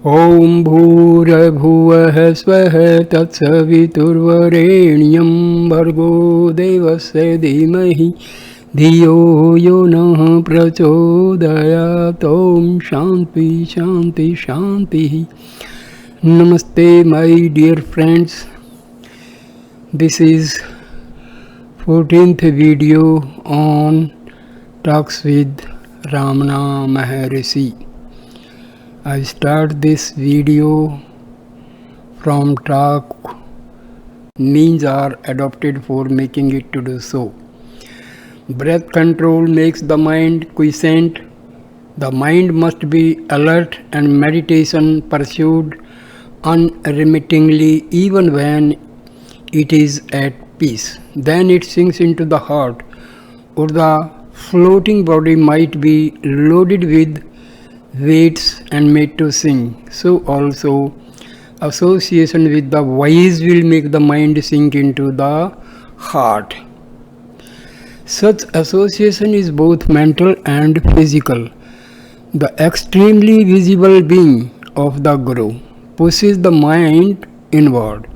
ॐ भूर्भुवः स्वः तत्सवितुर्वरेण्यं भर्गो देवस्य धीमहि धियो यो नः प्रचोदयात्। ॐ शान्ति शान्ति शान्तिः। Namaste my dear friends. This is 14th video on Talks with Ramana Maharishi. I start this video from talk means are adopted for making it to do so. Breath control makes the mind quiescent. The mind must be alert and meditation pursued unremittingly even when it is at peace. Then it sinks into the heart, or the floating body might be loaded with weights and made to sink. So also association with the wise will make the mind sink into the heart. Such association is both mental and physical. The extremely visible being of the Guru pushes the mind inward.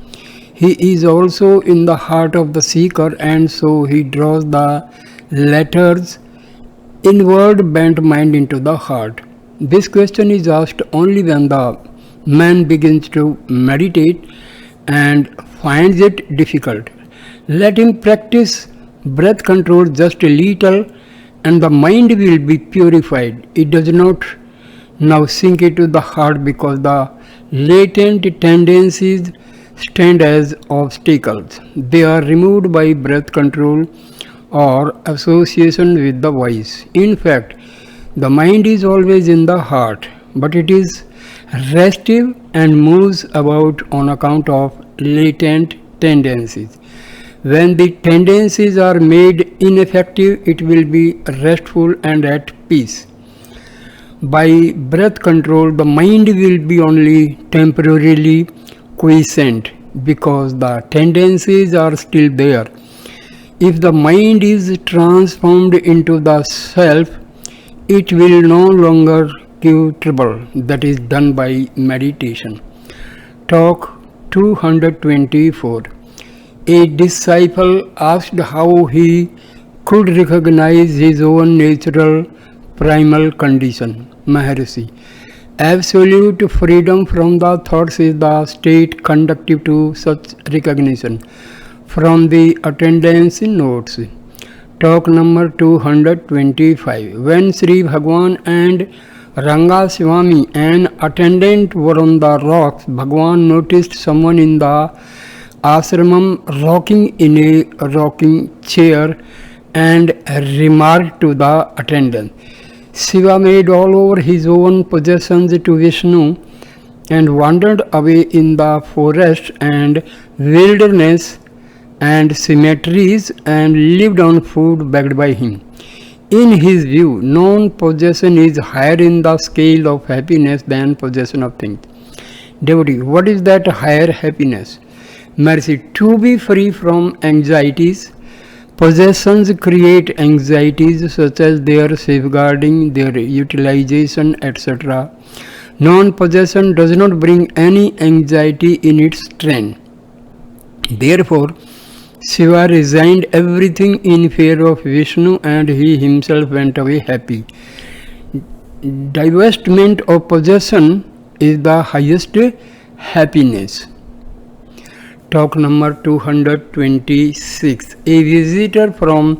He is also in the heart of the seeker, and so he draws the latter's inward bent mind into the heart. This question is asked only when the man begins to meditate and finds it difficult. Let him practice breath control just a little and the mind will be purified. It does not now sink into the heart because the latent tendencies stand as obstacles. They are removed by breath control or association with the wise. In fact, the mind is always in the heart, but it is restive and moves about on account of latent tendencies. When the tendencies are made ineffective, it will be restful and at peace. By breath control, the mind will be only temporarily quiescent because the tendencies are still there. If the mind is transformed into the self, it will no longer give trouble. That is done by meditation. Talk 224. A disciple asked how he could recognize his own natural primal condition. Maharishi: absolute freedom from the thoughts is the state conducive to such recognition. From the attendance notes. Talk number 225. When Sri Bhagwan and Rangaswami, an attendant, were on the rocks, Bhagwan noticed someone in the ashramam rocking in a rocking chair and remarked to the attendant, Shiva made all over his own possessions to Vishnu and wandered away in the forest and wilderness and cemeteries and lived on food begged by him. In his view, non-possession is higher in the scale of happiness than possession of things. Devotee: what is that higher happiness? Mercy: to be free from anxieties. Possessions create anxieties such as their safeguarding, their utilization, etc. Non-possession does not bring any anxiety in its train. Therefore, Shiva resigned everything in favor of Vishnu and he himself went away happy. Divestment of possession is the highest happiness. Talk number 226. A visitor from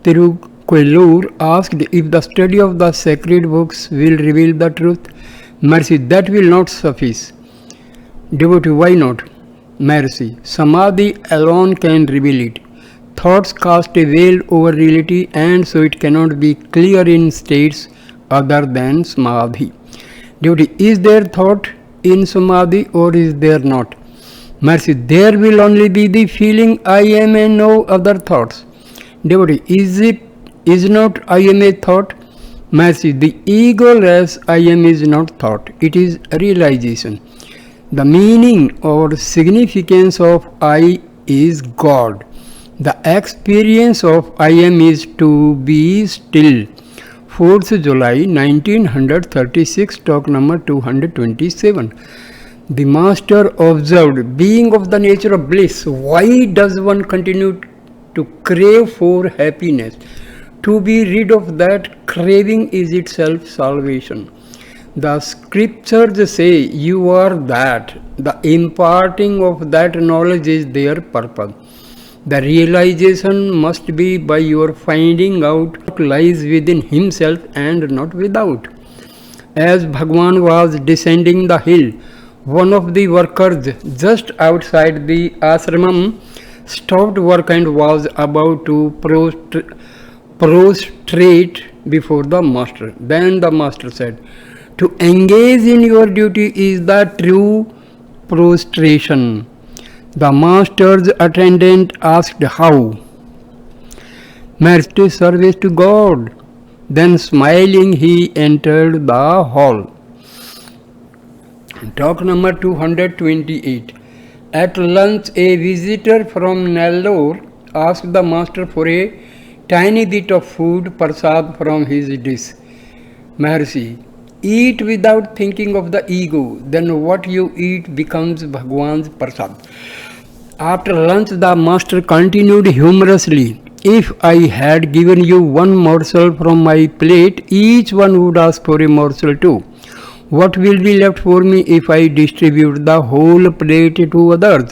Tirukkuzhur asked if the study of the sacred books will reveal the truth. Mercy: that will not suffice. Devotee: why not? Mercy: Samadhi alone can reveal it. Thoughts cast a veil over reality, and so it cannot be clear in states other than Samadhi. Devotee: is there thought in Samadhi or is there not? Mercy: there will only be the feeling I am and no other thoughts. Devotee: is not I am a thought? Mercy: the egoless I am is not thought, it is realization. The meaning or significance of I is God. The experience of I am is to be still, 4th July 1936, talk number 227. The master observed, being of the nature of bliss, why does one continue to crave for happiness? To be rid of that craving is itself salvation. The scriptures say you are that. The imparting of that knowledge is their purpose. The realization must be by your finding out what lies within himself and not without. As Bhagwan was descending the hill, one of the workers just outside the ashramam stopped work and was about to prostrate before the master. Then the master said, "To engage in your duty is the true prostration." The master's attendant asked how. "Mercy, service to God." Then smiling he entered the hall. Talk number 228. At lunch, a visitor from Nellore asked the master for a tiny bit of food, prasad, from his dish. Maharishi, eat without thinking of the ego, then what you eat becomes Bhagwan's prasad. After lunch, the master continued humorously, "If I had given you one morsel from my plate, each one would ask for a morsel too. What will be left for me if I distribute the whole plate to others?"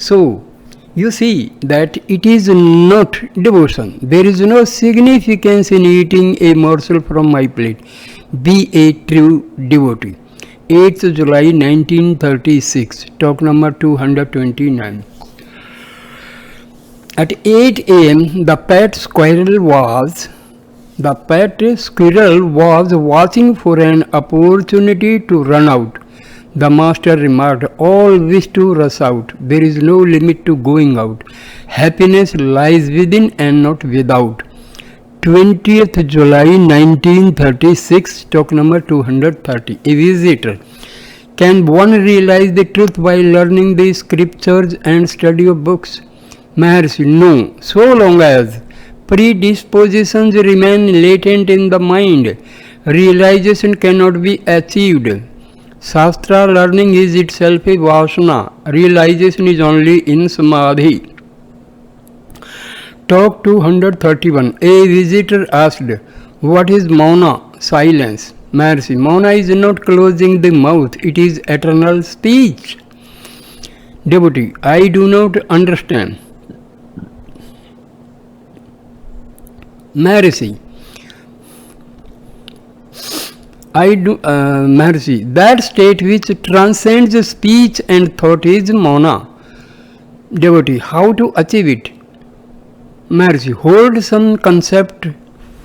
So, you see that it is not devotion. There is no significance in eating a morsel from my plate. Be a true devotee. 8th July 1936, talk number 229. At 8 a.m., the pet squirrel was watching for an opportunity to run out. The master remarked, "All wish to rush out. There is no limit to going out. Happiness lies within and not without." 20th July 1936, talk number 230. A visitor. Can one realize the truth by learning the scriptures and study of books? Maharishi, no. So long as predispositions remain latent in the mind, realization cannot be achieved. Shastra learning is itself a vasana. Realization is only in samadhi. Talk 231. A visitor asked, "What is mauna?" Silence. Maharishi, mauna is not closing the mouth, it is eternal speech. Devotee, I do not understand. Maharishi, Maharishi, that state which transcends speech and thought is mauna. Devotee, how to achieve it? Maharishi, hold some concept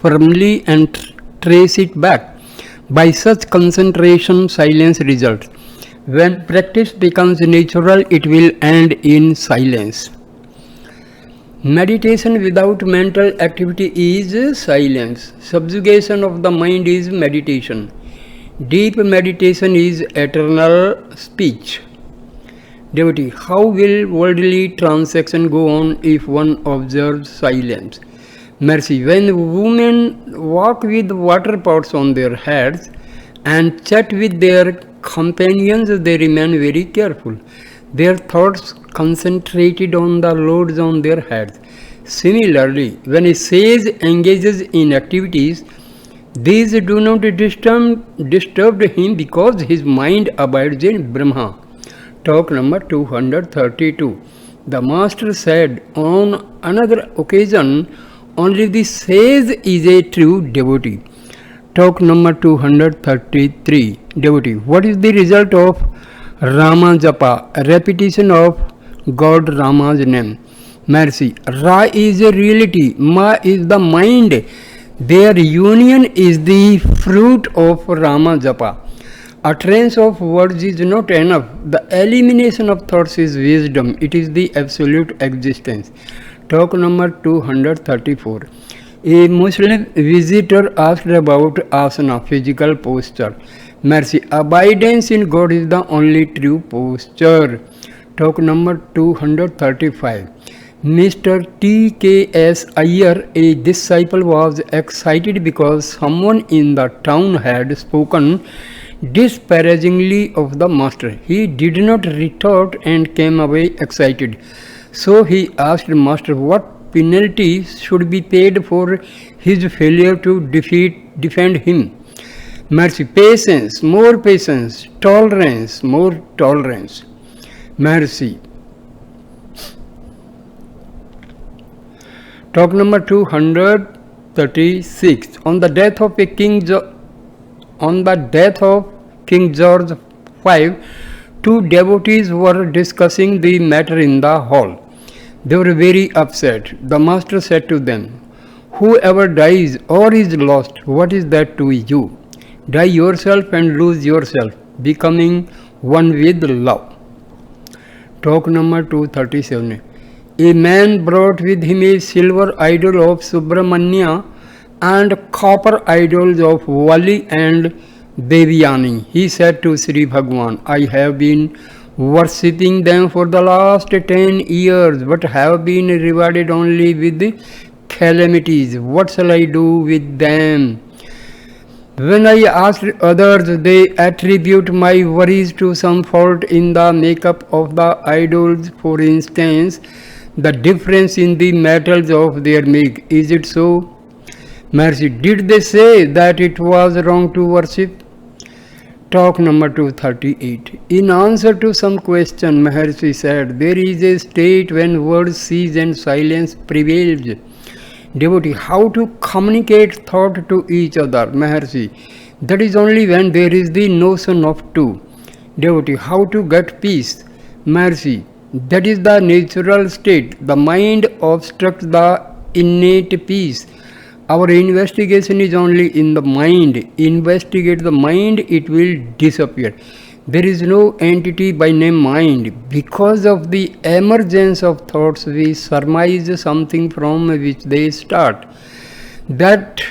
firmly and trace it back. By such concentration, silence results. When practice becomes natural, it will end in silence. Meditation without mental activity is silence. Subjugation of the mind is meditation. Deep meditation is eternal speech. Devotee, how will worldly transaction go on if one observes silence? Mercy, when women walk with water pots on their heads and chat with their companions, they remain very careful. Their thoughts concentrated on the loads on their heads. Similarly, when a sage engages in activities, these do not disturb him because his mind abides in Brahma. Talk number 232. The master said on another occasion, "Only the sage is a true devotee." Talk number 233. Devotee, what is the result of Rama Japa, repetition of God Rama's name? Mercy, Ra is a reality, Ma is the mind. Their union is the fruit of Rama Japa. Utterance of words is not enough. The elimination of thoughts is wisdom. It is the absolute existence. Talk number 234. A Muslim visitor asked about asana, physical posture. Mercy, abidance in God is the only true posture. Talk number 235. Mr. T.K.S. Iyer, a disciple, was excited because someone in the town had spoken disparagingly of the master. He did not retort and came away excited. So he asked master what penalty should be paid for his failure to defend him. Mercy, patience, tolerance, more tolerance. Mercy. Talk number 236. On the death of King George V, two devotees were discussing the matter in the hall. They were very upset. The master said to them, "Whoever dies or is lost, what is that to you? Die yourself and lose yourself, becoming one with love." Talk number 237. A man brought with him a silver idol of Subramanya and copper idols of Wali and Devyani. He said to Sri Bhagwan, "I have been worshipping them for the last 10 years, but have been rewarded only with calamities. What shall I do with them? When I ask others, they attribute my worries to some fault in the makeup of the idols. For instance, the difference in the metals of their make. Is it so? Mercy, did they say that it was wrong to worship?" Talk number 238. In answer to some question, Maharshi said, "There is a state when words cease and silence prevails." Devotee, how to communicate thought to each other? Maharshi, that is only when there is the notion of two. Devotee, how to get peace? Maharshi, that is the natural state. The mind obstructs the innate peace. Our investigation is only in the mind. Investigate the mind, it will disappear. There is no entity by name mind. Because of the emergence of thoughts, we surmise something from which they start. That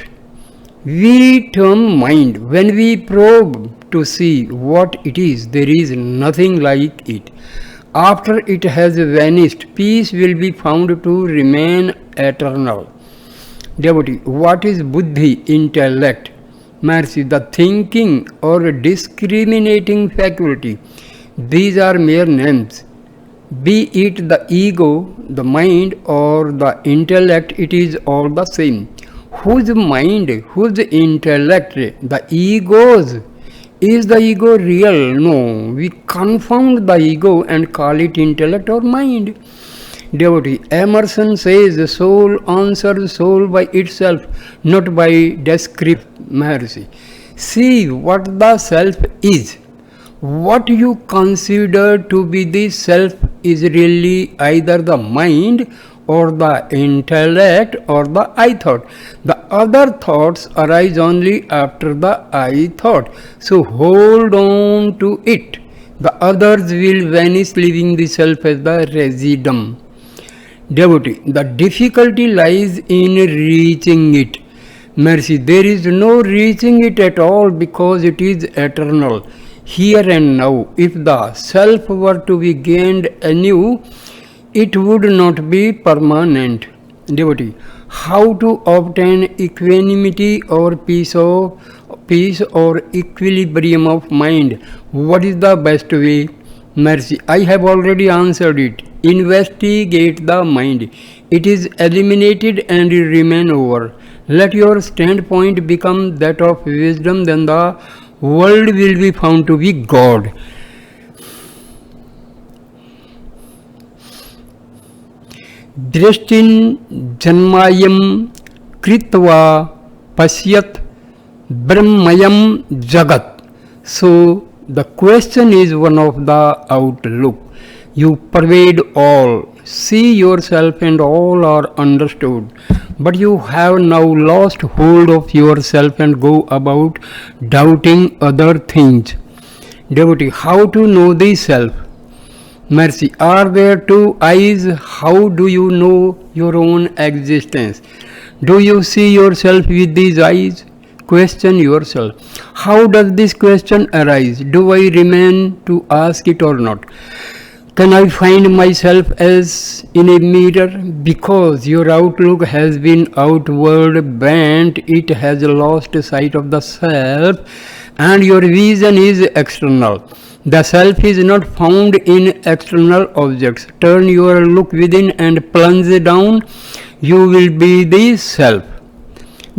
we term mind. When we probe to see what it is, there is nothing like it. After it has vanished, peace will be found to remain eternal. Devotee, what is buddhi, intellect? Mercy, the thinking or discriminating faculty. These are mere names. Be it the ego, the mind, or the intellect, it is all the same. Whose mind, whose intellect? The ego's. Is the ego real? No. We confound the ego and call it intellect or mind. Devotee, Emerson says the soul answers soul by itself, not by description. Mercy. See what the self is. What you consider to be the self is really either the mind or the intellect or the I thought. The other thoughts arise only after the I thought. So hold on to it. The others will vanish, leaving the self as the residuum. Devotee, the difficulty lies in reaching it. Mercy, there is no reaching it at all because it is eternal, here and now. If the self were to be gained anew, it would not be permanent. Devotee, how to obtain equanimity or peace or equilibrium of mind? What is the best way? Mercy, I have already answered it. Investigate the mind. It is eliminated and remain over. Let your standpoint become that of wisdom, then the world will be found to be God. Drishtin janmayam kritva pasyat brahmayam jagat. So the question is one of the outlook. You pervade all, see yourself and all are understood. But you have now lost hold of yourself and go about doubting other things. Devotee, how to know the self? Mercy, are there two eyes? How do you know your own existence? Do you see yourself with these eyes? Question yourself. How does this question arise? Do I remain to ask it or not? Can I find myself as in a mirror? Because your outlook has been outward bent, it has lost sight of the self, and your vision is external. The self is not found in external objects. Turn your look within and plunge down. You will be the self.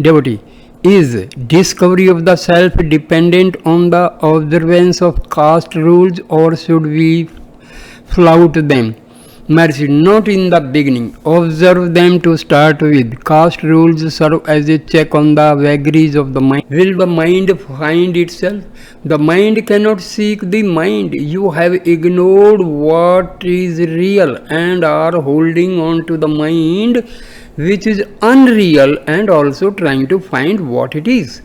Devotee, is discovery of the self dependent on the observance of caste rules, or should we flout them? Mercy, not in the beginning. Observe them to start with. Caste rules serve as a check on the vagaries of the mind. Will the mind find itself? The mind cannot seek the mind. You have ignored what is real and are holding on to the mind which is unreal and also trying to find what it is.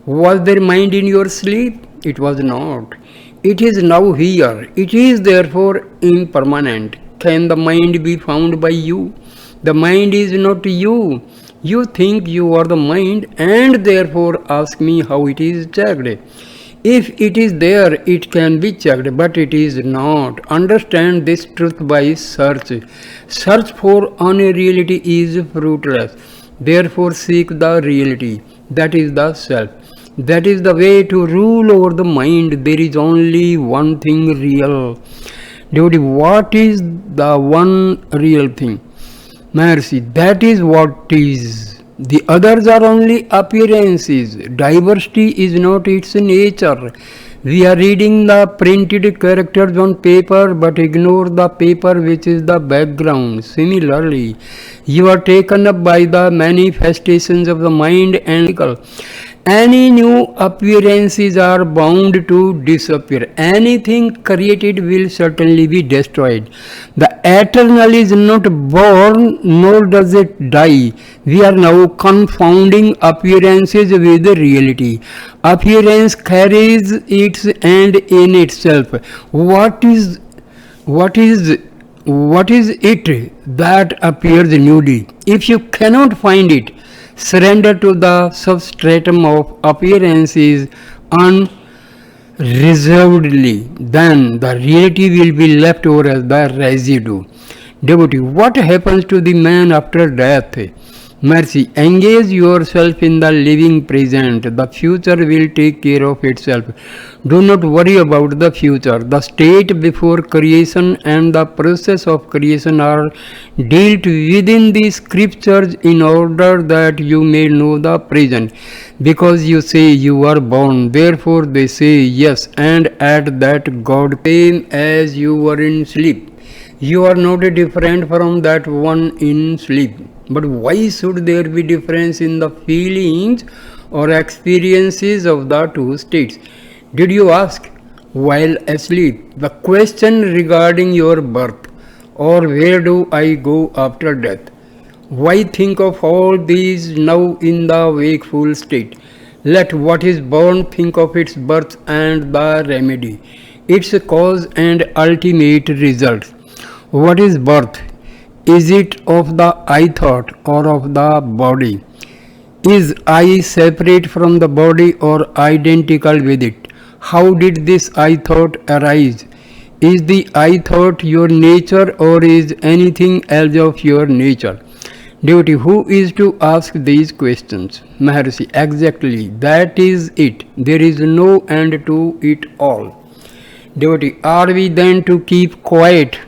Was there mind in your sleep? It was not. It is now here. It is therefore impermanent. Can the mind be found by you? The mind is not you. You think you are the mind and therefore ask me how it is checked. If it is there, it can be checked, but it is not. Understand this truth by search. Search for unreality is fruitless. Therefore, seek the reality. That is the self. That is the way to rule over the mind. There is only one thing real. Devotee, what is the one real thing? Mercy, that is what is. The others are only appearances. Diversity is not its nature. We are reading the printed characters on paper but ignore the paper which is the background. Similarly, you are taken up by the manifestations of the mind and any new appearances are bound to disappear. Anything created will certainly be destroyed. The eternal is not born nor does it die. We are now confounding appearances with reality. Appearance carries its end in itself. What is it that appears newly? If you cannot find it, surrender to the substratum of appearances unreservedly, then the reality will be left over as the residue. Devotee, what happens to the man after death? Mercy, engage yourself in the living present. The future will take care of itself. Do not worry about the future. The state before creation and the process of creation are dealt within the scriptures in order that you may know the present. Because you say you are born, therefore they say yes, and at that God came as you were in sleep. You are not different from that one in sleep. But why should there be difference in the feelings or experiences of the two states? Did you ask while asleep the question regarding your birth, or where do I go after death? Why think of all these now in the wakeful state? Let what is born think of its birth and the remedy, its cause and ultimate result. What is birth? Is it of the I thought or of the body? Is I separate from the body or identical with it? How did this I thought arise? Is the I thought your nature or is anything else of your nature? Devotee, who is to ask these questions? Maharishi, exactly, that is it. There is no end to it all. Devotee, are we then to keep quiet?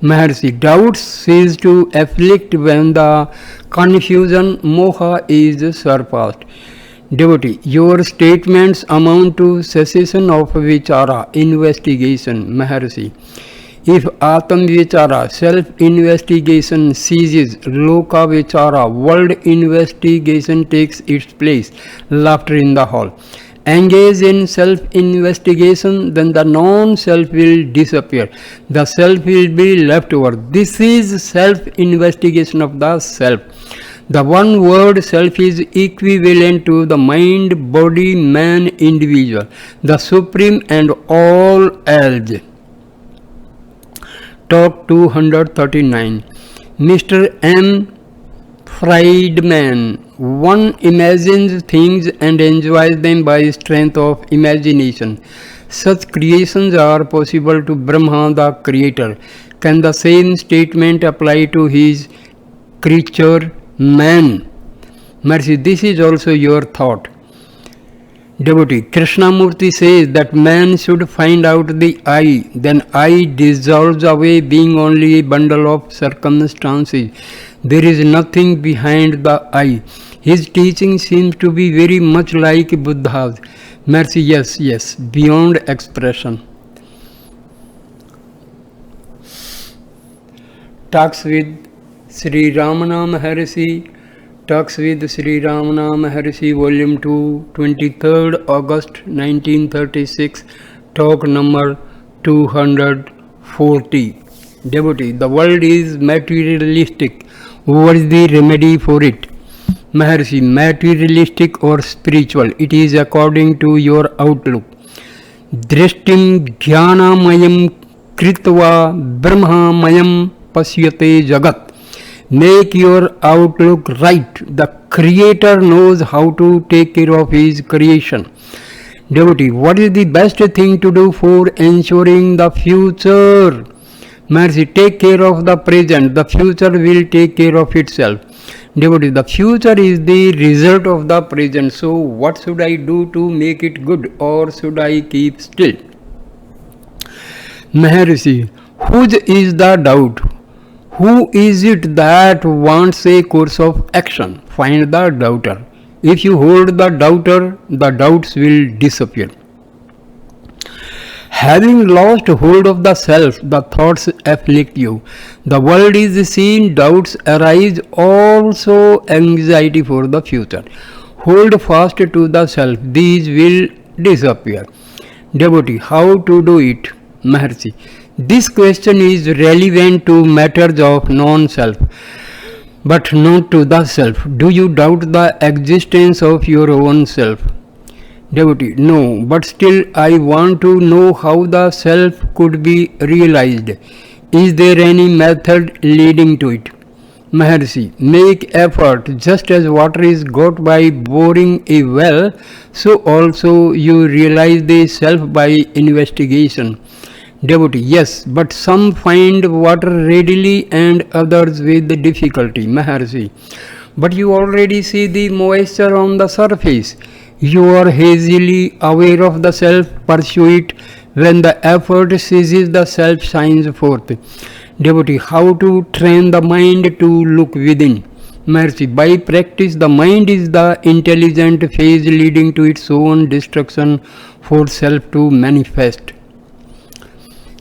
Maharishi, doubts cease to afflict when the confusion moha is surpassed. Devotee, your statements amount to cessation of vichara, investigation. Maharishi, if Atam vichara, self-investigation ceases, loka vichara, world investigation takes its place. Laughter in the hall. Engage in self-investigation, then the non-self will disappear. The self will be left over. This is self-investigation of the self. The one word self is equivalent to the mind, body, man, individual, the supreme and all else. Talk 239. Mr. M. Friedman. One imagines things and enjoys them by strength of imagination. Such creations are possible to Brahma, the creator. Can the same statement apply to his creature, man? Mercy, this is also your thought. Devotee, Krishnamurti says that man should find out the I, then I dissolves away being only a bundle of circumstances. There is nothing behind the I. His teaching seems to be very much like Buddha's. Mercy, yes, beyond expression. Talks with Sri Ramanam Maharshi. Talks with Sri Ramanam Maharshi, Volume 2, 23rd August 1936, talk number 240. Devotee, the world is materialistic. What is the remedy for it? Maharshi, materialistic or spiritual, it is according to your outlook. Drishtim jnanamayam kritva brahmamayam pasyate jagat. Make your outlook right. The Creator knows how to take care of His creation. Devotee, what is the best thing to do for ensuring the future? Mercy, take care of the present. The future will take care of itself. Devotee, the future is the result of the present. So, what should I do to make it good, or should I keep still? Maharshi, whose is the doubt? Who is it that wants a course of action? Find the doubter. If you hold the doubter, the doubts will disappear. Having lost hold of the self, the thoughts afflict you. The world is seen, doubts arise, also anxiety for the future. Hold fast to the self, these will disappear. Devotee, how to do it? Maharshi, this question is relevant to matters of non-self, but not to the self. Do you doubt the existence of your own self? Devotee, no, but still I want to know how the self could be realized. Is there any method leading to it? Maharshi, make effort. Just as water is got by boring a well, so also you realize the self by investigation. Devotee, yes, but some find water readily and others with difficulty. Maharshi, but you already see the moisture on the surface. You are hazily aware of the self, pursue it. When the effort ceases, the self shines forth. Devotee, how to train the mind to look within? Maharshi, by practice, the mind is the intelligent phase leading to its own destruction for self to manifest.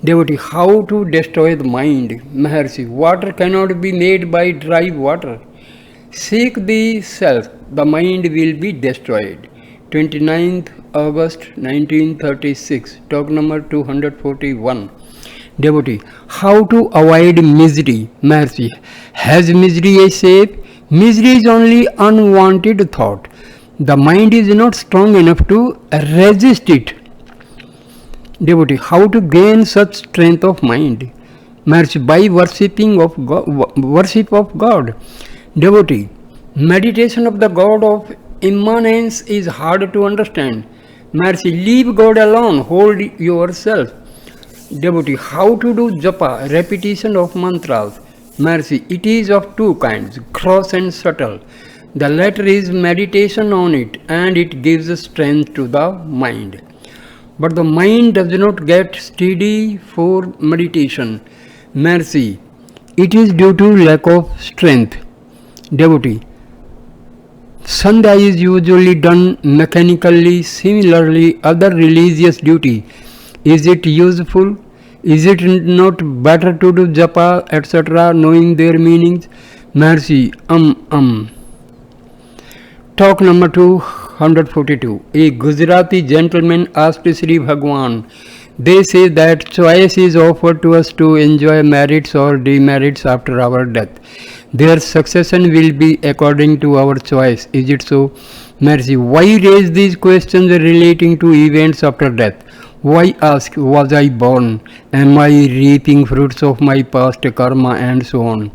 Devotee, how to destroy the mind? Maharshi, water cannot be made by dry water. Seek the self, the mind will be destroyed. 29th August 1936, talk number 241. Devotee, how to avoid misery? Maharshi, has misery a shape? Misery is only unwanted thought. The mind is not strong enough to resist it. Devotee, how to gain such strength of mind? Maharshi, by worship of God. Devotee, meditation of the God of immanence is hard to understand. Maharshi, leave God alone, hold yourself. Devotee, how to do japa, repetition of mantras? Maharshi, it is of two kinds, gross and subtle. The latter is meditation on it, and it gives strength to the mind. But the mind does not get steady for meditation. Maharshi, it is due to lack of strength. Devotee, Sandhya is usually done mechanically. Similarly, other religious duty. Is it useful? Is it not better to do japa, etc., knowing their meanings? Maharshi, Talk number 242. A Gujarati gentleman asked Sri Bhagwan, they say that choice is offered to us to enjoy merits or demerits after our death. Their succession will be according to our choice. Is it so? Maharshi, why raise these questions relating to events after death? Why ask, was I born? Am I reaping fruits of my past karma, and so on?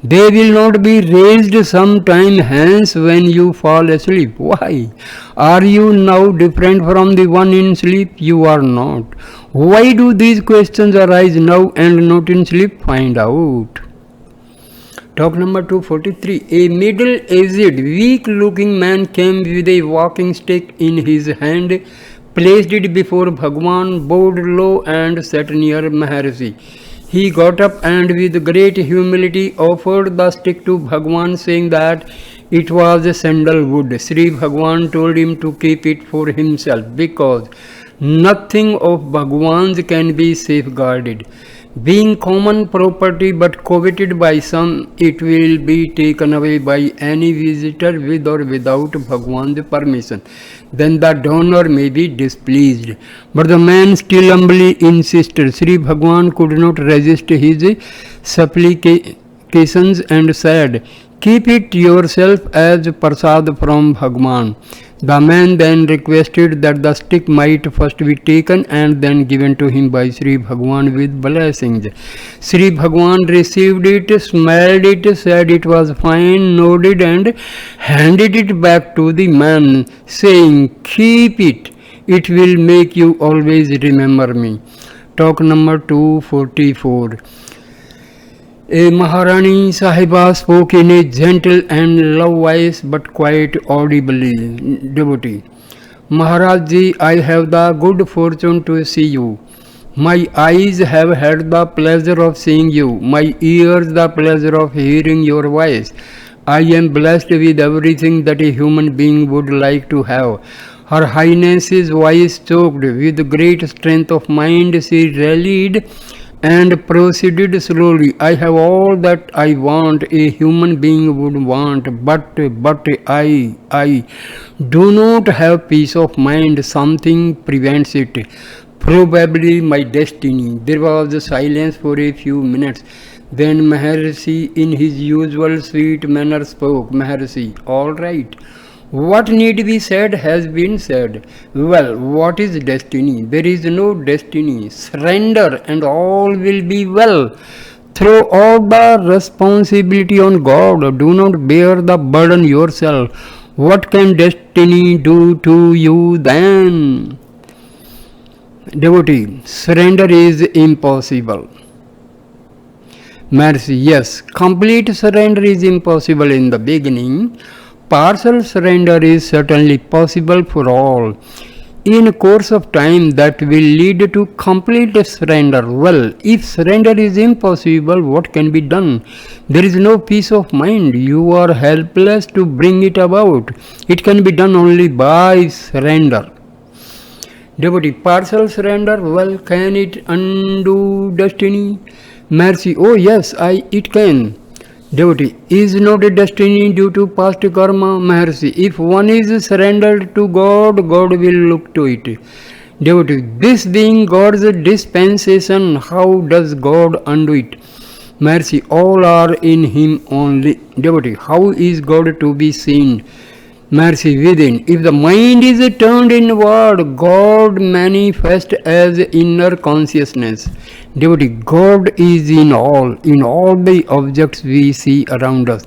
They will not be raised some time hence when you fall asleep. Why? Are you now different from the one in sleep? You are not. Why do these questions arise now and not in sleep? Find out. Talk number 243. A middle-aged, weak-looking man came with a walking stick in his hand, placed it before Bhagwan, bowed low and sat near Maharshi. He got up and with great humility offered the stick to Bhagwan, saying that it was sandalwood. Sri Bhagwan told him to keep it for himself because nothing of Bhagwan's can be safeguarded. Being common property but coveted by some, it will be taken away by any visitor with or without Bhagwan's permission. Then the donor may be displeased. But the man still humbly insisted. Sri Bhagwan could not resist his supplications and said, "Keep it yourself as prasad from Bhagwan." The man then requested that the stick might first be taken and then given to him by Sri Bhagwan with blessings. Sri Bhagwan received it, smelled it, said it was fine, nodded and handed it back to the man, saying, "Keep it, it will make you always remember me." Talk number 244. A Maharani Sahiba spoke in a gentle and low voice but quite audibly. Devotee. Maharaj Ji, I have the good fortune to see you. My eyes have had the pleasure of seeing you. My ears the pleasure of hearing your voice. I am blessed with everything that a human being would like to have. Her Highness's voice choked. With great strength of mind she rallied and proceeded slowly. I have all that I want, a human being would want, but I do not have peace of mind. Something prevents it. Probably my destiny. There was silence for a few minutes. Then Maharshi, in his usual sweet manner, spoke. Maharshi, all right. What need be said has been said. Well, what is destiny? There is no destiny. Surrender and all will be well. Throw all the responsibility on God. Do not bear the burden yourself. What can destiny do to you then? Devotee, surrender is impossible. Mercy, yes, complete surrender is impossible in the beginning. Partial surrender is certainly possible for all. In course of time that will lead to complete surrender. Well, if surrender is impossible, what can be done? There is no peace of mind. You are helpless to bring it about. It can be done only by surrender. Devotee, partial surrender, well, can it undo destiny? Mercy, oh yes, it can. Devotee, is not a destiny due to past karma? Maharshi, if one is surrendered to God, God will look to it. Devotee, this being God's dispensation, how does God undo it? Maharshi, all are in Him only. Devotee, how is God to be seen? Maharshi, within. If the mind is turned inward, God manifests as inner consciousness. Devotee, God is in all the objects we see around us.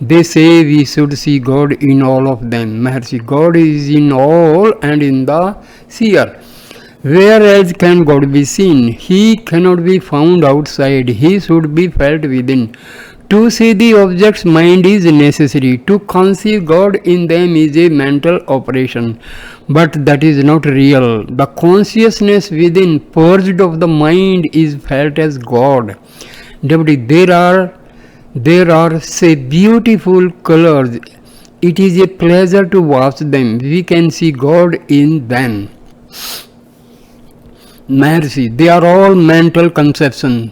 They say we should see God in all of them. Maharshi, God is in all and in the seer. Where else can God be seen? He cannot be found outside. He should be felt within. To see the objects, mind is necessary. To conceive God in them is a mental operation. But that is not real. The consciousness within, purged of the mind, is felt as God. Devotee, there are say beautiful colors. It is a pleasure to watch them. We can see God in them. Maharshi, they are all mental conceptions.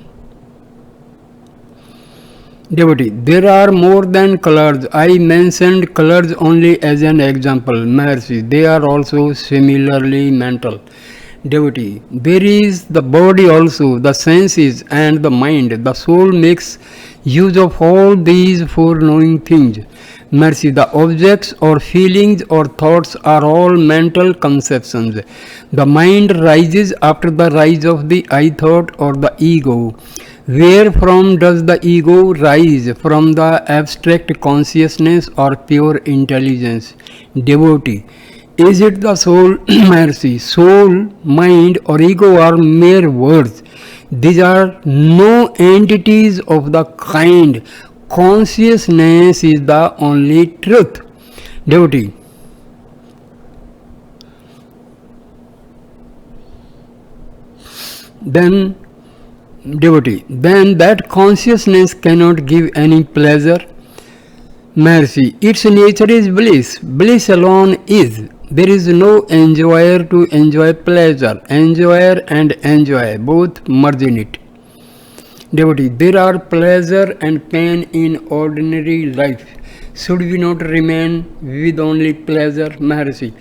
Devotee, there are more than colors. I mentioned colors only as an example. Maharshi, they are also similarly mental. Devotee, there is the body also, the senses and the mind. The soul makes use of all these foreknowing things. Mercy, the objects or feelings or thoughts are all mental conceptions. The mind rises after the rise of the I thought or the ego. Wherefrom does the ego rise? From the abstract consciousness or pure intelligence? Devotee, is it the soul? Mercy, soul, mind or ego are mere words. These are no entities of the kind. Consciousness is the only truth. Devotee, then then that consciousness cannot give any pleasure. Mercy, its nature is bliss. Bliss alone is. There is no enjoyer to enjoy pleasure. Enjoyer and enjoy both merge in it. Devotee, there are pleasure and pain in ordinary life. Should we not remain with only pleasure? Mercy,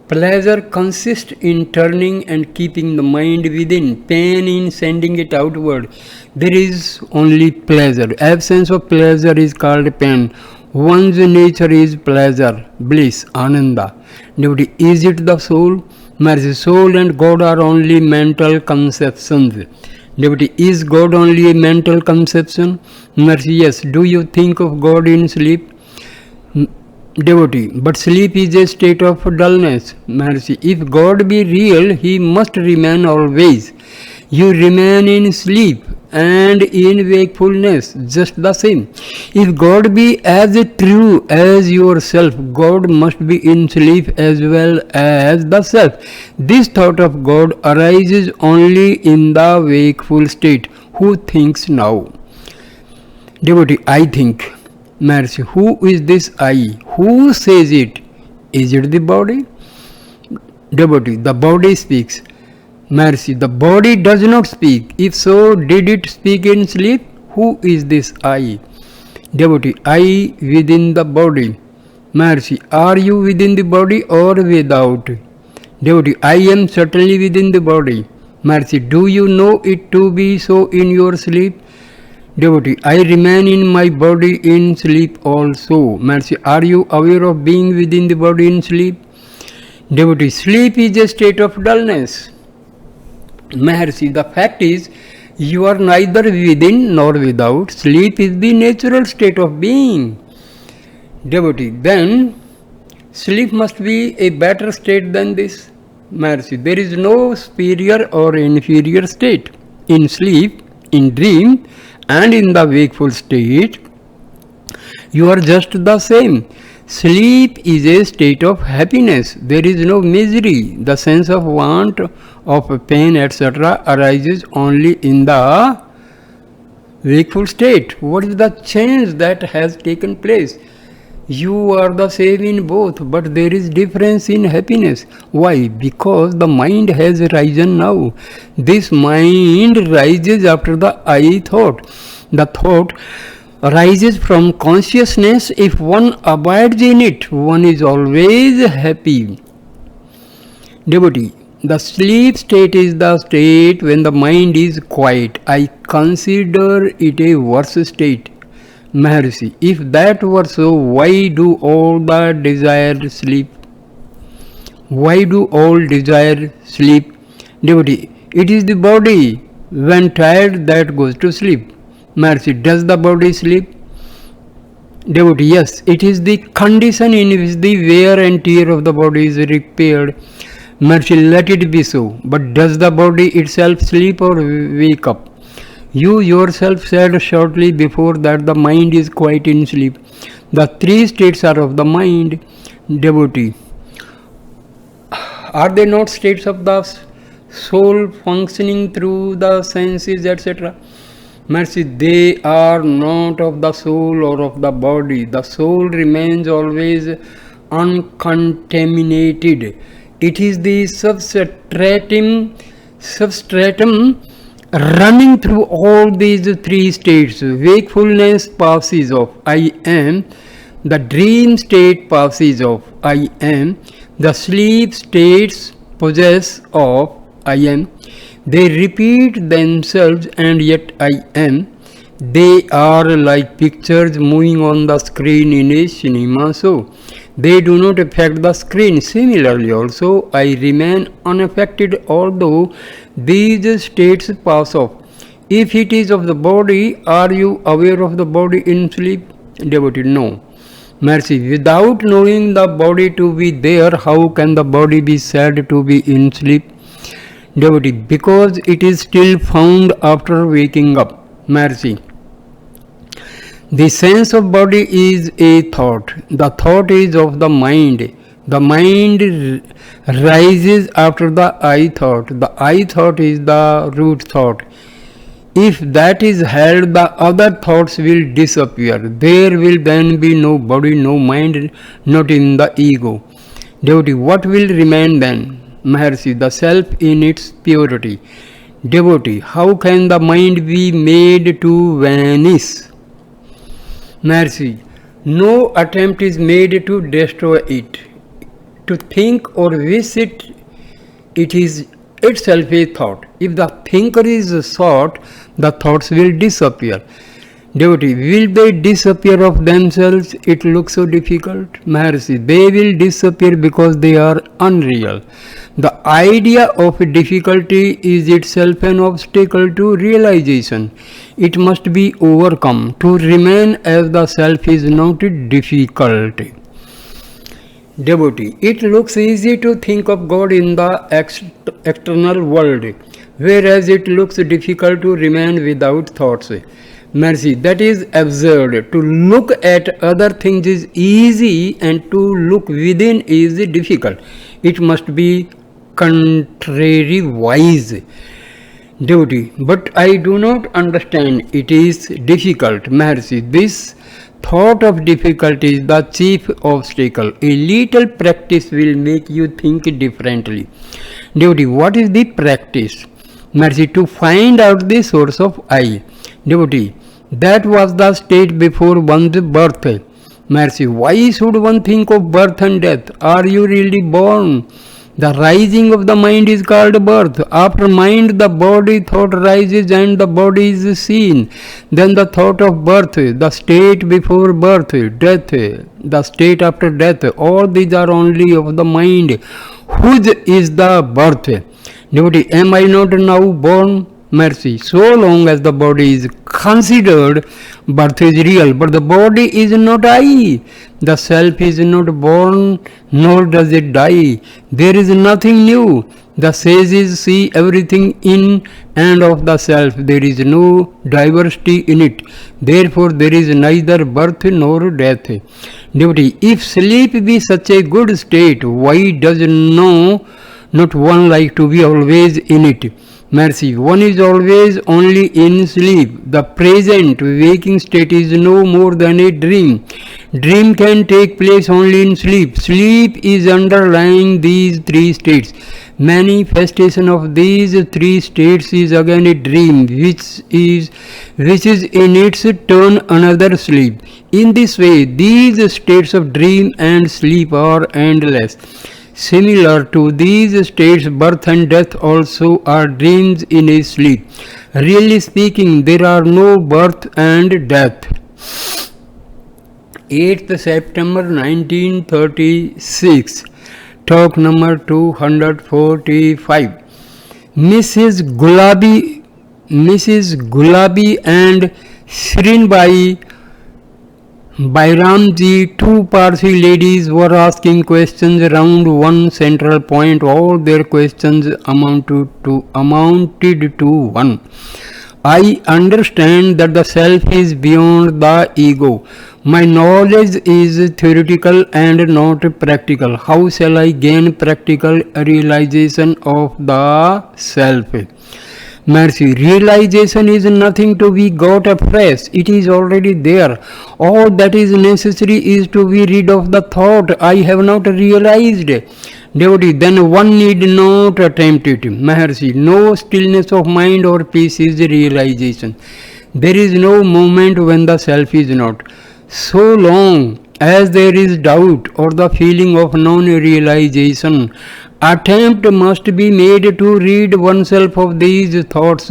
pleasure consists in turning and keeping the mind within, pain in sending it outward. There is only pleasure. Absence of pleasure is called pain. One's nature is pleasure, bliss, ananda. Devotee, is it the soul? Mercy, soul and God are only mental conceptions. Devotee, is God only a mental conception? Mercy, yes. Do you think of God in sleep? Devotee, but sleep is a state of dullness. Mercy, if God be real, He must remain always. You remain in sleep and in wakefulness, just the same. If God be as true as yourself, God must be in sleep as well as the self. This thought of God arises only in the wakeful state. Who thinks now? Devotee, I think. Mercy, who is this I? Who says it? Is it the body? Devotee, the body speaks. Mercy, the body does not speak. If so, did it speak in sleep? Who is this I? Devotee, I within the body. Mercy, are you within the body or without? Devotee, I am certainly within the body. Mercy, do you know it to be so in your sleep? Devotee, I remain in my body in sleep also. Mercy, are you aware of being within the body in sleep? Devotee, sleep is a state of dullness. Mercy, the fact is, you are neither within nor without. Sleep is the natural state of being. Devotee, then sleep must be a better state than this. Mercy, there is no superior or inferior state. In sleep, in dream, and in the wakeful state, you are just the same. Sleep is a state of happiness. There is no misery. The sense of want, of pain, etc. arises only in the wakeful state. What is the change that has taken place? You are the same in both, but there is difference in happiness. Why? Because the mind has risen now. This mind rises after the I thought. The thought arises from consciousness. If one abides in it, one is always happy. Devotee, the sleep state is the state when the mind is quiet. I consider it a worse state. Maharishi, if that were so, why do all the desire sleep? Why do all desire sleep? Devotee, it is the body when tired that goes to sleep. Maharishi, does the body sleep? Devotee, yes, it is the condition in which the wear and tear of the body is repaired. Maharishi, let it be so. But does the body itself sleep or wake up? You yourself said shortly before that the mind is quite in sleep. The three states are of the mind. Devotee, are they not states of the soul functioning through the senses, etc.? Mercy, they are not of the soul or of the body. The soul remains always uncontaminated. It is the substratum running through all these three states. Wakefulness passes of I am, the dream state passes of I am, the sleep states possess of I am. They repeat themselves and yet I am. They are like pictures moving on the screen in a cinema, so they do not affect the screen. Similarly, also, I remain unaffected although these states pass off. If it is of the body, are you aware of the body in sleep? Devotee, no. Mercy, without knowing the body to be there, how can the body be said to be in sleep? Devotee, because it is still found after waking up. Mercy, the sense of body is a thought. The thought is of the mind. The mind rises after the I thought. The I thought is the root thought. If that is held, the other thoughts will disappear. There will then be no body, no mind, not in the ego. Devotee, what will remain then? Maharshi, the self in its purity. Devotee, how can the mind be made to vanish? Mercy, no attempt is made to destroy it. To think or wish it, it is itself a thought. If the thinker is sought, the thoughts will disappear. Devotee, will they disappear of themselves? It looks so difficult. Maharshi, they will disappear because they are unreal. The idea of difficulty is itself an obstacle to realization. It must be overcome. To remain as the self is not difficult. Devotee, it looks easy to think of God in the external world, whereas it looks difficult to remain without thoughts. Mercy, that is absurd. To look at other things is easy and to look within is difficult. It must be contrariwise. Devotee, but I do not understand. It is difficult. Mercy, this thought of difficulty is the chief obstacle. A little practice will make you think differently. Devotee, what is the practice? Mercy, to find out the source of I. Devotee, that was the state before one's birth. Mercy, why should one think of birth and death? Are you really born? The rising of the mind is called birth. After mind, the body thought rises and the body is seen. Then the thought of birth, the state before birth, death, the state after death, all these are only of the mind. Whose is the birth? Devotee, am I not now born? Mercy, so long as the body is considered, birth is real, but the body is not I. The self is not born, nor does it die. There is nothing new. The sages see everything in and of the self. There is no diversity in it. Therefore, there is neither birth nor death. Devotee, if sleep be such a good state, why does not one like to be always in it? Mercy, one is always only in sleep. The present waking state is no more than a dream. Dream can take place only in sleep. Sleep is underlying these three states. Manifestation of these three states is again a dream, which is in its turn another sleep. In this way, these states of dream and sleep are endless. Similar to these states, birth and death also are dreams in a sleep. Really speaking, there are no birth and death. 8th September 1936, talk number 245. Mrs. Gulabi and Shrinbai Bairamji, two Parsi ladies, were asking questions around one central point. All their questions amounted to one. I understand that the self is beyond the ego. My knowledge is theoretical and not practical. How shall I gain practical realization of the self? Mercy, realization is nothing to be got afresh. It is already there. All that is necessary is to be rid of the thought, I have not realized. Devotee, then one need not attempt it. Maharshi, no stillness of mind or peace is realization. There is no moment when the self is not. So long as there is doubt or the feeling of non-realization, attempt must be made to rid oneself of these thoughts.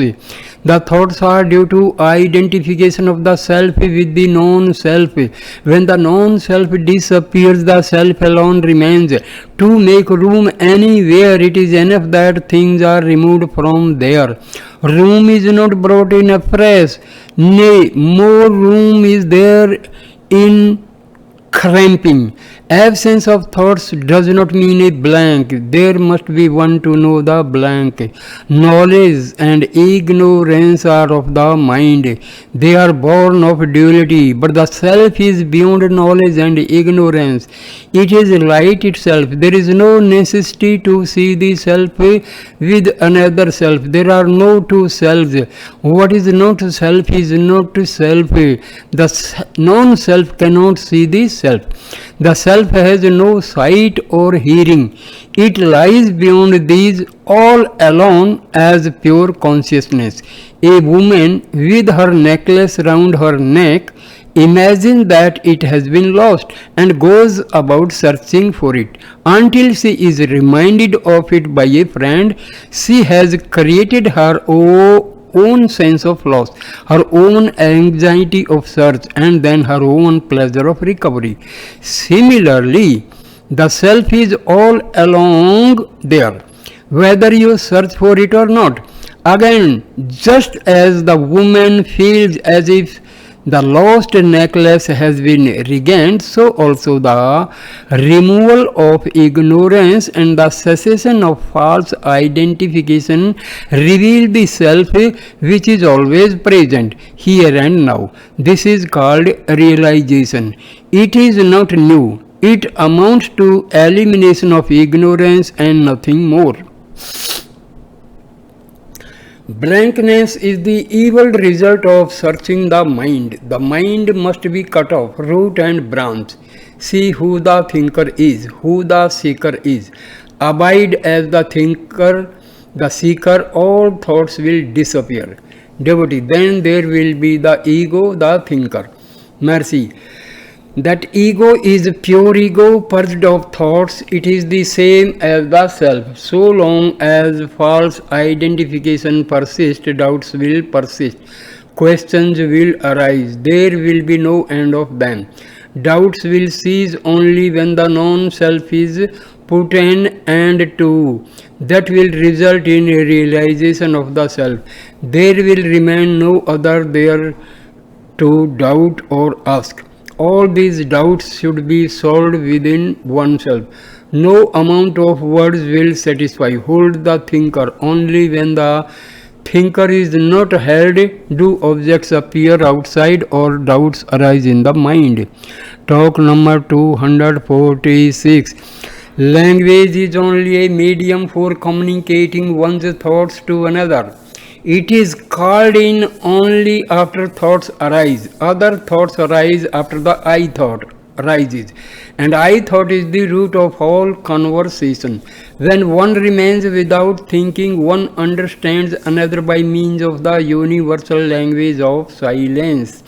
The thoughts are due to identification of the self with the non-self. When the non-self disappears, the self alone remains. To make room anywhere, it is enough that things are removed from there. Room is not brought in afresh. Nay, more room is there in cramping. Absence of thoughts does not mean a blank. There must be one to know the blank. Knowledge and ignorance are of the mind. They are born of duality, but the self is beyond knowledge and ignorance. It is light itself. There is no necessity to see the self with another self. There are no two selves. What is not self is not self. The non-self cannot see the self. The self has no sight or hearing. It lies beyond these all alone as pure consciousness. A woman with her necklace round her neck imagines that it has been lost and goes about searching for it. Until she is reminded of it by a friend, she has created her own sense of loss, her own anxiety of search, and then her own pleasure of recovery. Similarly, the self is all along there, whether you search for it or not. Again, just as the woman feels as if the lost necklace has been regained, so also the removal of ignorance and the cessation of false identification reveal the self which is always present, here and now. This is called realization. It is not new. It amounts to elimination of ignorance and nothing more. Blankness is the evil result of searching the mind. The mind must be cut off, root and branch. See who the thinker is, who the seeker is. Abide as the thinker, the seeker, all thoughts will disappear. Devotee, then there will be the ego, the thinker. Mercy. That ego is pure ego, purged of thoughts. It is the same as the self. So long as false identification persists, doubts will persist. Questions will arise. There will be no end of them. Doubts will cease only when the non-self is put an end to. That will result in a realization of the self. There will remain no other there to doubt or ask. All these doubts should be solved within oneself. No amount of words will satisfy. Hold the thinker. Only when the thinker is not held do objects appear outside or doubts arise in the mind. Talk number 246. Language is only a medium for communicating one's thoughts to another. It is called in only after thoughts arise. Other thoughts arise after the I thought arises. And I thought is the root of all conversation. When one remains without thinking, one understands another by means of the universal language of silence.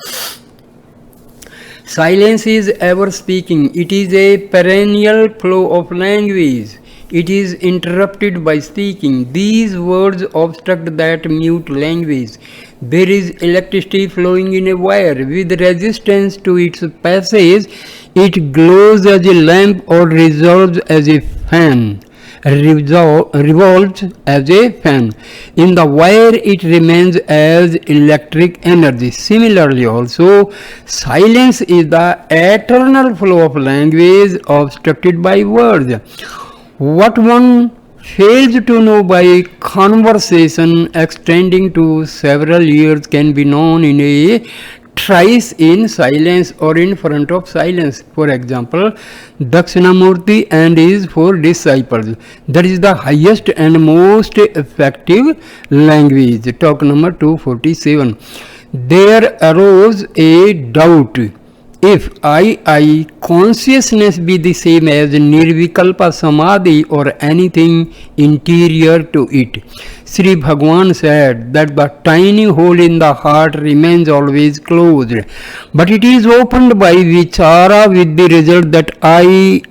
Silence is ever speaking. It is a perennial flow of language. It is interrupted by speaking. These words obstruct that mute language. There is electricity flowing in a wire. With resistance to its passage, it glows as a lamp or revolves as a fan. Revolves as a fan. In the wire, it remains as electric energy. Similarly, also, silence is the eternal flow of language obstructed by words. What one fails to know by conversation extending to several years can be known in a trice in silence or in front of silence. For example, Dakshinamurti and his 4 disciples. That is the highest and most effective language. Talk number 247. There arose a doubt. If I consciousness be the same as Nirvikalpa Samadhi or anything interior to it. Sri Bhagwan said that the tiny hole in the heart remains always closed, but it is opened by vichara with the result that I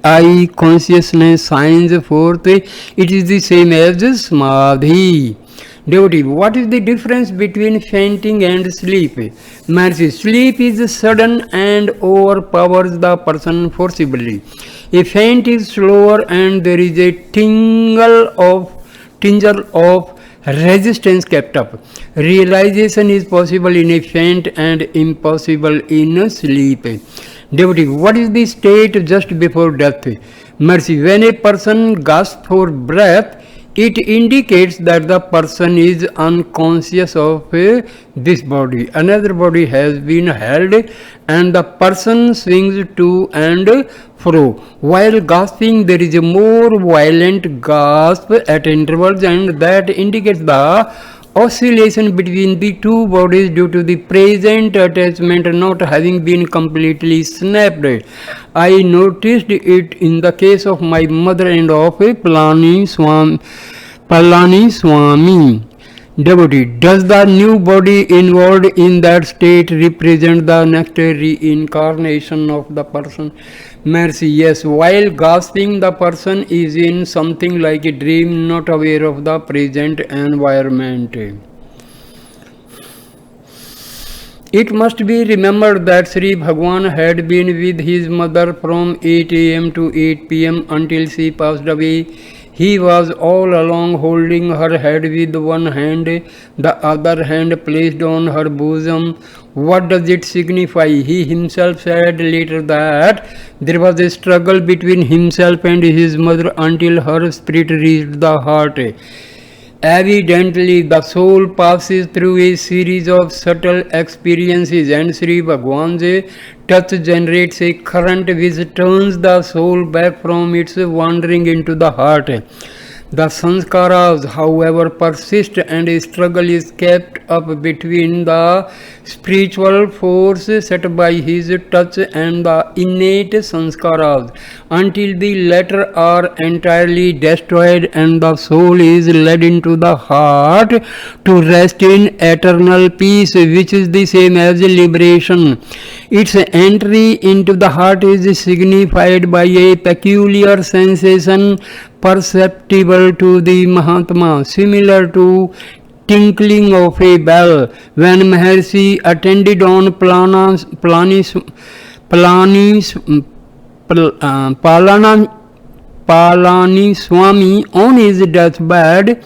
consciousness shines forth. It is the same as Samadhi. Devotee, what is the difference between fainting and sleep? Mercy, sleep is sudden and overpowers the person forcibly. A faint is slower and there is a tingle of resistance kept up. Realization is possible in a faint and impossible in a sleep. Devotee, what is the state just before death? Mercy, when a person gasps for breath, it indicates that the person is unconscious of this body. Another body has been held and the person swings to and fro. While gasping, there is a more violent gasp at intervals, and that indicates the oscillation between the two bodies due to the present attachment not having been completely snapped. I noticed it in the case of my mother and of Palani Swami. Devotee, does the new body involved in that state represent the next reincarnation of the person? Mercy, yes. While gasping, the person is in something like a dream, not aware of the present environment. It must be remembered that Sri Bhagwan had been with his mother from 8 a.m. to 8 p.m. until she passed away. He was all along holding her head with one hand, the other hand placed on her bosom. What does it signify? He himself said later that there was a struggle between himself and his mother until her spirit reached the heart. Evidently, the soul passes through a series of subtle experiences, and Sri Bhagwan's touch generates a current which turns the soul back from its wandering into the heart. The sanskaras, however, persist, and a struggle is kept up between the spiritual force set by his touch and the innate sanskaras until the latter are entirely destroyed and the soul is led into the heart to rest in eternal peace, which is the same as liberation. Its entry into the heart is signified by a peculiar sensation perceptible to the Mahatma, similar to tinkling of a bell. When Maharshi attended on Palani Swami on his deathbed,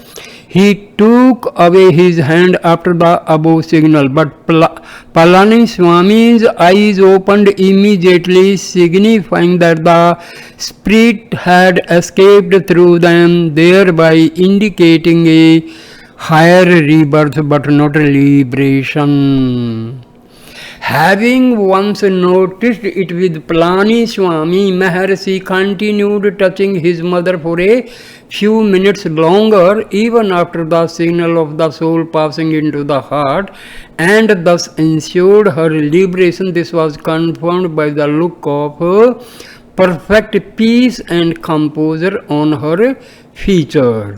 he took away his hand after the above signal, but Palani Swami's eyes opened immediately, signifying that the spirit had escaped through them, thereby indicating a higher rebirth but not liberation. Having once noticed it with Palani Swami, Maharshi continued touching his mother for a few minutes longer, even after the signal of the soul passing into the heart, and thus ensured her liberation. This was confirmed by the look of perfect peace and composure on her features.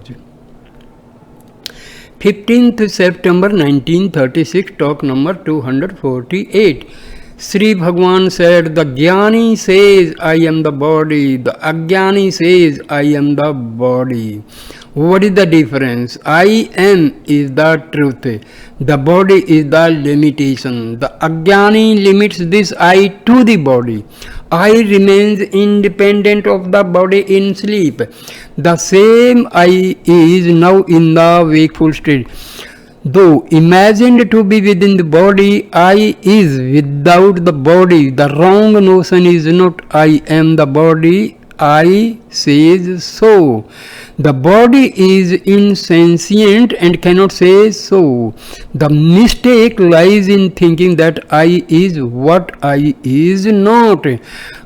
15th September 1936, talk number 248. Sri Bhagwan said, the Jnani says, I am the body. The Ajnani says, I am the body. What is the difference? I am is the truth. The body is the limitation. The Ajnani limits this I to the body. I remains independent of the body in sleep. The same I is now in the wakeful state. Though imagined to be within the body, I is without the body. The wrong notion is not I am the body, I says so. The body is insentient and cannot say so. The mistake lies in thinking that I is what I is not.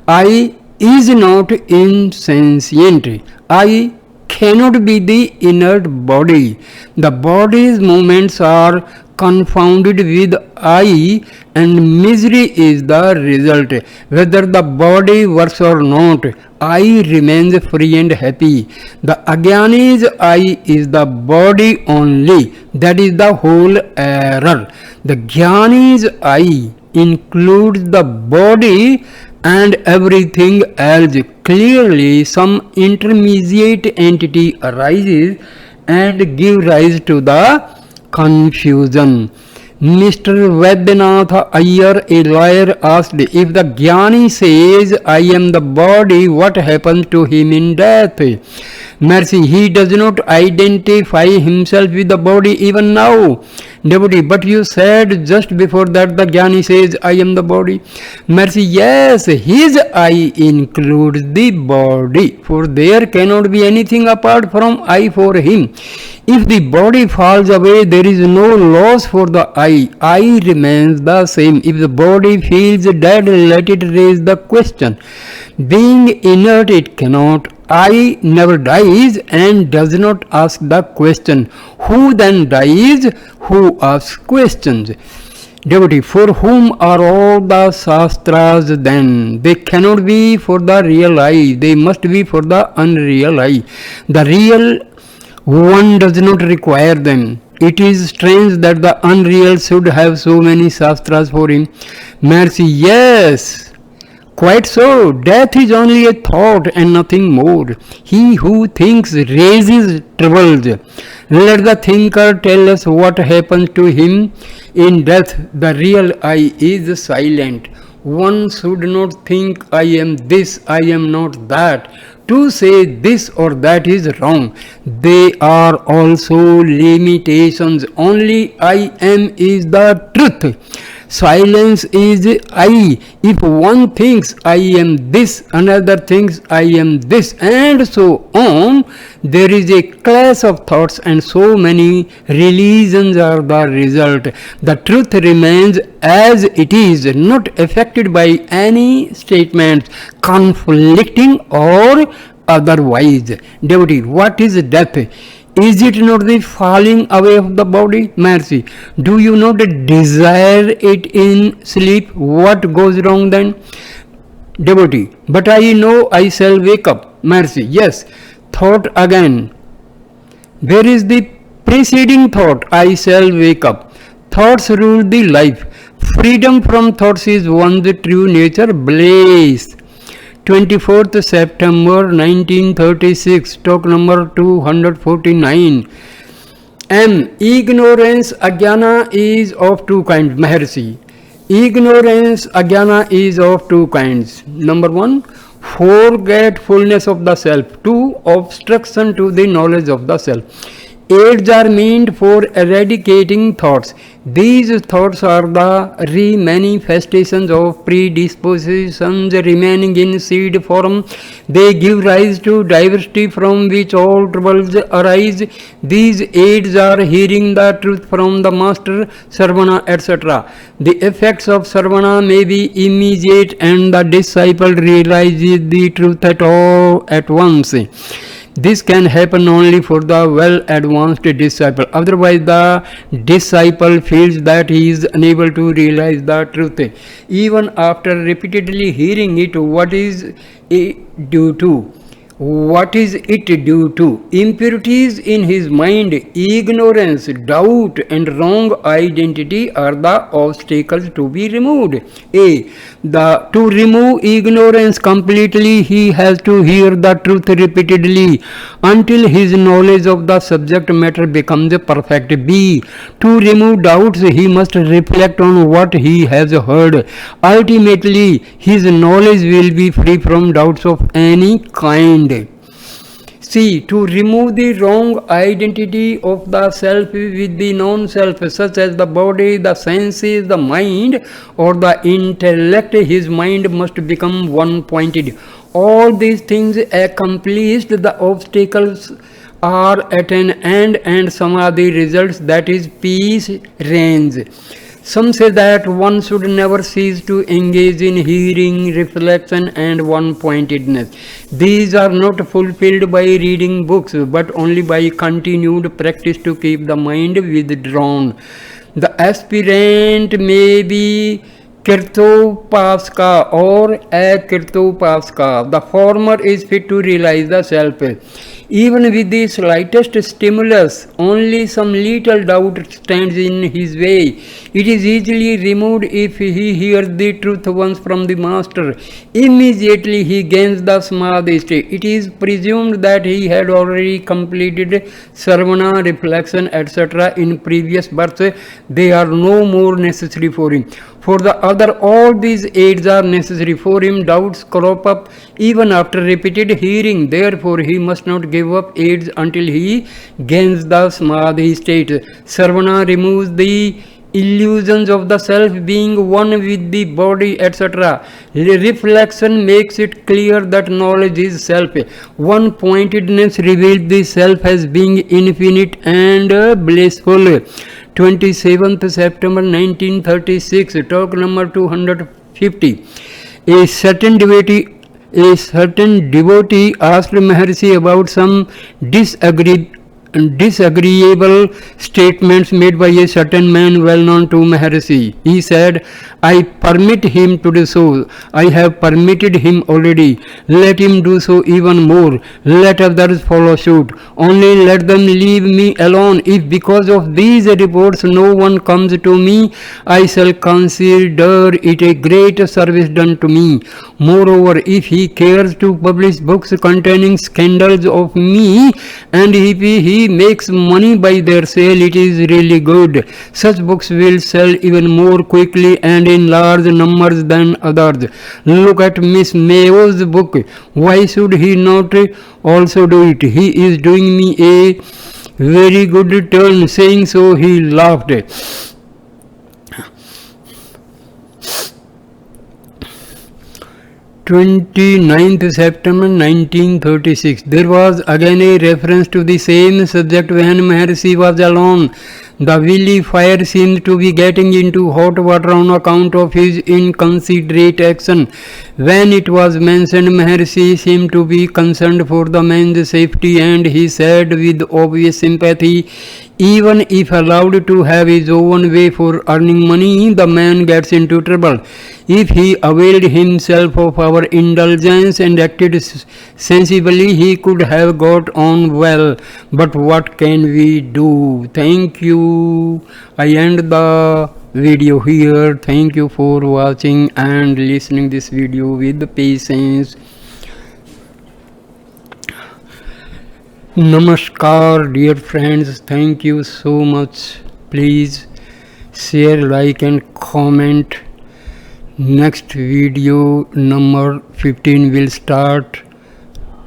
I is not insentient. I cannot be the inert body. The body's movements are confounded with I, and misery is the result. Whether the body works or not, I remains free and happy. The Ajnani's I is the body only. That is the whole error. The Jnani's I includes the body and everything else. Clearly, some intermediate entity arises and give rise to the confusion. Mr. Vaidyanath Iyer, a lawyer, asked, if the Jnani says, I am the body, what happens to him in death? Mercy, he does not identify himself with the body even now. Devotee, but you said just before that the Jnani says, I am the body. Mercy, yes, his I includes the body, for there cannot be anything apart from I for him. If the body falls away, there is no loss for the I remains the same. If the body feels dead, let it raise the question. Being inert, it cannot. I never dies and does not ask the question. Who then dies? Who asks questions? Devotee, for whom are all the Shastras then? They cannot be for the real I. They must be for the unreal I. The real one does not require them. It is strange that the unreal should have so many Shastras for him. Mercy, yes. Quite so. Death is only a thought and nothing more. He who thinks raises troubles. Let the thinker tell us what happens to him in death. The real I is silent. One should not think I am this, I am not that. To say this or that is wrong. They are also limitations. Only I am is the truth. Silence is I. If one thinks I am this, another thinks I am this, and so on, there is a clash of thoughts, and so many religions are the result. The truth remains as it is, not affected by any statements, conflicting or otherwise. Devotee, what is death? Is it not the falling away of the body? Mercy, do you not desire it in sleep? What goes wrong then? Devotee, but I know I shall wake up. Mercy, yes. Thought again. Where is the preceding thought? I shall wake up. Thoughts rule the life. Freedom from thoughts is one's true nature. Bliss. 24th September 1936, talk number 249. M. Ignorance, ajnana is of two kinds. Maharshi. Ignorance, ajnana is of two kinds. Number one, forgetfulness of the self. Two, obstruction to the knowledge of the self. Aids are meant for eradicating thoughts. These thoughts are the re-manifestations of predispositions remaining in seed form. They give rise to diversity from which all troubles arise. These aids are hearing the truth from the master, Sarvana, etc. The effects of Sarvana may be immediate and the disciple realizes the truth at once. This can happen only for the well-advanced disciple. Otherwise, the disciple feels that he is unable to realize the truth. Even after repeatedly hearing it, what is it due to? What is it due to? Impurities in his mind, ignorance, doubt, and wrong identity are the obstacles to be removed. To remove ignorance completely, he has to hear the truth repeatedly until his knowledge of the subject matter becomes perfect. B. To remove doubts, he must reflect on what he has heard. Ultimately, his knowledge will be free from doubts of any kind. C. To remove the wrong identity of the self with the non-self, such as the body, the senses, the mind, or the intellect, his mind must become one-pointed. All these things accomplished, the obstacles are at an end and samadhi results, that is, peace reigns. Some say that one should never cease to engage in hearing, reflection, and one-pointedness. These are not fulfilled by reading books, but only by continued practice to keep the mind withdrawn. The aspirant may be Kirtopaska or Akirtopaska. The former is fit to realize the self. Even with the slightest stimulus, only some little doubt stands in his way. It is easily removed if he hears the truth once from the master. Immediately he gains the samadhi state. It is presumed that he had already completed sarvana, reflection, etc. in previous births. They are no more necessary for him. For the other, all these aids are necessary for him. Doubts crop up even after repeated hearing. Therefore, he must not give up aids until he gains the samadhi state. Sarvana removes the illusions of the self being one with the body, etc. Reflection makes it clear that knowledge is self. One pointedness reveals the self as being infinite and blissful. 27th September 1936, talk number 250. A certain devotee asked Maharshi about some disagreeable statements made by a certain man well known to Maharshi. He said, I permit him to do so. I have permitted him already. Let him do so even more. Let others follow suit. Only let them leave me alone. If because of these reports no one comes to me, I shall consider it a great service done to me. Moreover, if he cares to publish books containing scandals of me, and if he makes money by their sale, it is really good. Such books will sell even more quickly and in large numbers than others. Look at Miss Mayo's book. Why should he not also do it? He is doing me a very good turn. Saying so, he laughed. 29th September 1936. There was again a reference to the same subject when Maharshi was alone. The willy fire seemed to be getting into hot water on account of his inconsiderate action. When it was mentioned, Maharshi seemed to be concerned for the man's safety, and he said with obvious sympathy, even if allowed to have his own way for earning money, the man gets into trouble. If he availed himself of our indulgence and acted sensibly, he could have got on well. But what can we do? Thank you. I end the video here. Thank you for watching and listening this video with patience. Namaskar, dear friends. Thank you so much. Please share, like and comment. Next video number 15 will start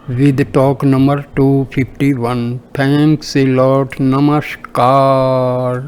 with talk number 251. Thanks a lot. Namaskar.